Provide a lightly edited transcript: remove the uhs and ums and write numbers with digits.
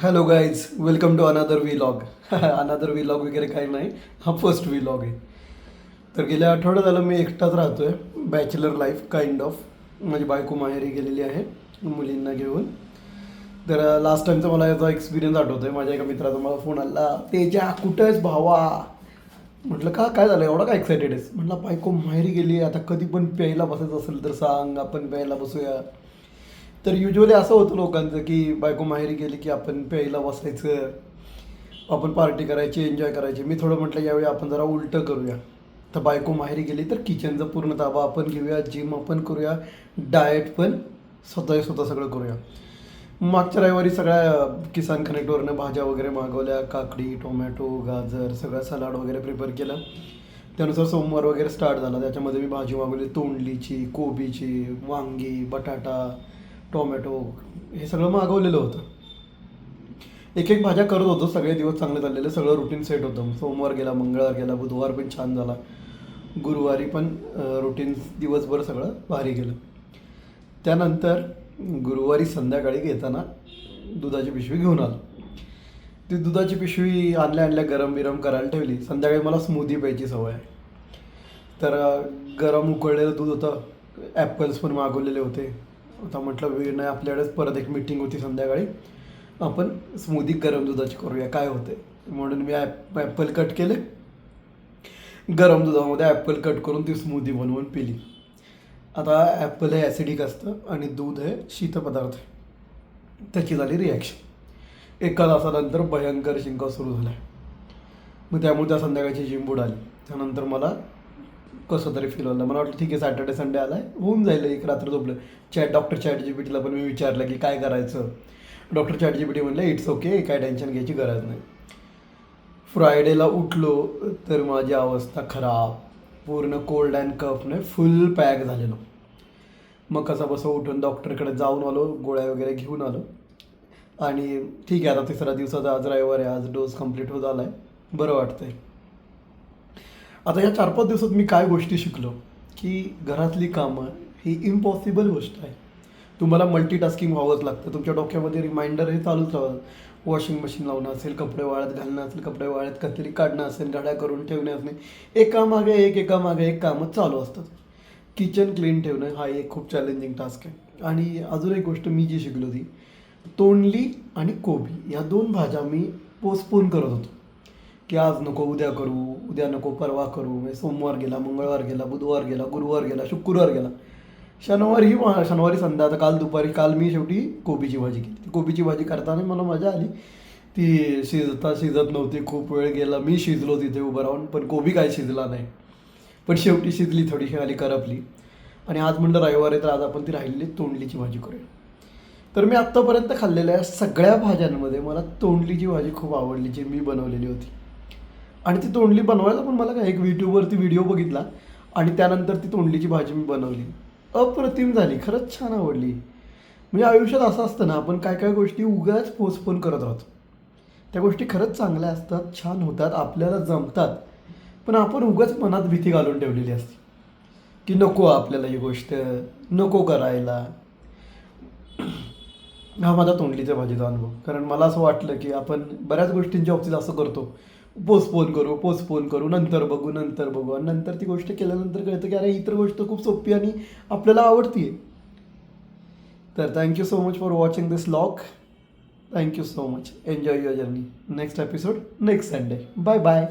Hello guys, welcome to another vlog. Another vlog वगैरे काही नाही, हा फर्स्ट व्लॉग आहे. तर गेल्या आठवड्यात झालं मी एकटाच राहतो आहे, बॅचलर लाईफ काइंड ऑफ. माझी बायको माहेरी गेलेली आहे मुलींना घेऊन. तर लास्ट टाईमचा मला याचा एक्सपिरियन्स आठवतो आहे. माझ्या एका मित्राचा मला फोन आला, तेजा कुठं आहेस भावा? म्हटलं का, काय झालं एवढा काय एक्सायटेड आहेस? म्हटलं बायको माहेरी गेली, आता कधी पण प्यायला बसायचं असेल तर सांग, आपण प्यायला बसूया. तर युजली असं होतं लोकांचं की बायको माहेरी गेली की आपण प्यायला बसायचं, आपण पार्टी करायची, एन्जॉय करायची. मी थोडं म्हटलं यावेळी आपण जरा उलटं करूया. तर बायको माहेरी गेली तर किचनचा पूर्ण ताबा आपण घेऊया, जिम आपण करूया, डाएट पण स्वतः सगळं करूया. मागच्या रविवारी सगळ्या किसान कनेक्टवरनं भाज्या वगैरे मागवल्या, काकडी, टोमॅटो, गाजर, सगळं सलाड वगैरे प्रिपेअर केलं. त्यानुसार सोमवार वगैरे स्टार्ट झाला. त्याच्यामध्ये मी भाजी मागवली तोंडलीची, कोबीची, वांगी, बटाटा, टोमॅटो, हे सगळं मागवलेलं होतं. एक एक भाज्या करत होतो. सगळे दिवस चांगले चाललेले, सगळं रुटीन सेट होतं. सोमवार गेला, मंगळवार गेला, बुधवार पण छान झाला, गुरुवारी पण रुटीन दिवसभर सगळं भारी गेलं. त्यानंतर गुरुवारी संध्याकाळी घेताना दुधाची पिशवी घेऊन आलो. ती दुधाची पिशवी आणल्या गरम बिरम करायला ठेवली. संध्याकाळी मला स्मूदी प्यायची सवय आहे. तर गरम उकळलेलं दूध होतं, ॲपल्स पण मागवलेले होते. आता म्हटलं वेळ नाही आपल्याकडेच, परत एक मीटिंग होती संध्याकाळी, आपण स्मूदी गरम दुधाची करूया, काय होते. म्हणून मी ॲपल कट केले, गरम दुधामध्ये ॲपल कट करून ती स्मूदी बनवून पिली. आता ॲपल हे ॲसिडिक असतं आणि दूध हे शीतपदार्थ. त्याची झाली रिॲक्शन. एका तासानंतर भयंकर शिंका सुरू झाल्या. मग त्यामुळे त्या संध्याकाळची जिम बुडाली. त्यानंतर मला कसं तरी फील होलं. मला वाटलं ठीक आहे, सॅटर्डे संडे आला आहे, होऊन जाईल, एक रात्र झोपलं. डॉक्टर ChatGPTला पण मी विचारलं की काय करायचं. डॉक्टर ChatGPT म्हणलं इट्स ओके, काय टेन्शन घ्यायची गरज नाही. फ्रायडेला उठलो तर माझी अवस्था खराब, पूर्ण कोल्ड अँड कफने फुल पॅक झालेलो. मग कसं बसं उठून डॉक्टरकडे जाऊन आलो, गोळ्या वगैरे घेऊन आलो. आणि ठीक आहे, आता तिसऱ्या दिवसाचा आज रविवार आहे, आज डोस कंप्लीट होत आला आहे, बरं वाटतं आहे. आता या 4-5 दिवसात मी काय गोष्टी शिकलो की घरातली कामं ही इम्पॉसिबल गोष्ट आहे. तुम्हाला मल्टीटास्किंग व्हावंच लागतं. तुमच्या डोक्यामध्ये रिमाइंडर हे चालूच राहतं. वॉशिंग मशीन लावणं असेल, कपडे वाळत घालणं असेल, कपडे वाळत कतरी काढणं असेल, घड्या करून ठेवणे असणे, एकामागे एक कामं चालू असतात. किचन क्लीन ठेवणं हा एक खूप चॅलेंजिंग टास्क आहे. आणि अजून एक गोष्ट मी जी शिकलो ती तोंडली आणि कोबी, या 2 भाज्या मी पोस्टपोन करत होतो की आज नको, उद्या करू, उद्या नको, परवा करू. सोमवार गेला, मंगळवार गेला, बुधवार गेला, गुरुवार गेला, शुक्रवार गेला, शनिवारी संध्या. आता काल मी शेवटी कोबीची भाजी केली. ती कोबीची भाजी करताना मला मजा आली. ती शिजत नव्हती, खूप वेळ गेला, मी शिजलो तिथे उभं राहून, पण कोबी काय शिजला नाही. पण शेवटी शिजली, थोडीशी आली, करपली. आणि आज म्हणलं रविवार आहे तर आज आपण ती राहिलेली तोंडलीची भाजी करूया. तर मी आत्तापर्यंत खाल्लेल्या सगळ्या भाज्यांमध्ये मला तोंडलीची भाजी खूप आवडली, जी मी बनवलेली होती. आणि ती तोंडली बनवायला पण मला काय, एक यूट्यूबवरती व्हिडिओ बघितला आणि त्यानंतर ती तोंडलीची भाजी मी बनवली. अप्रतिम झाली, खरंच छान आवडली. म्हणजे आयुष्यात असं असतं ना, आपण काय काय गोष्टी उगाच पोस्टपोन करत राहतो. त्या गोष्टी खरंच चांगल्या असतात, छान होतात, आपल्याला जमतात. पण आपण उगाच मनात भीती घालून ठेवलेली असते की नको आपल्याला ही गोष्ट, नको करायला. हा माझा तोंडलीच्या भाजीचा अनुभव. कारण मला असं वाटलं की आपण बऱ्याच गोष्टींच्या बाबतीत असं करतो, पोस्टपोन करू, नंतर बघू. आणि नंतर ती गोष्ट केल्यानंतर कळतं की अरे इतर गोष्ट खूप सोपी आणि आपल्याला आवडती आहे. तर thank you so much for watching this vlog. Thank you so much. Enjoy your journey. Next episode next Sunday. Bye bye.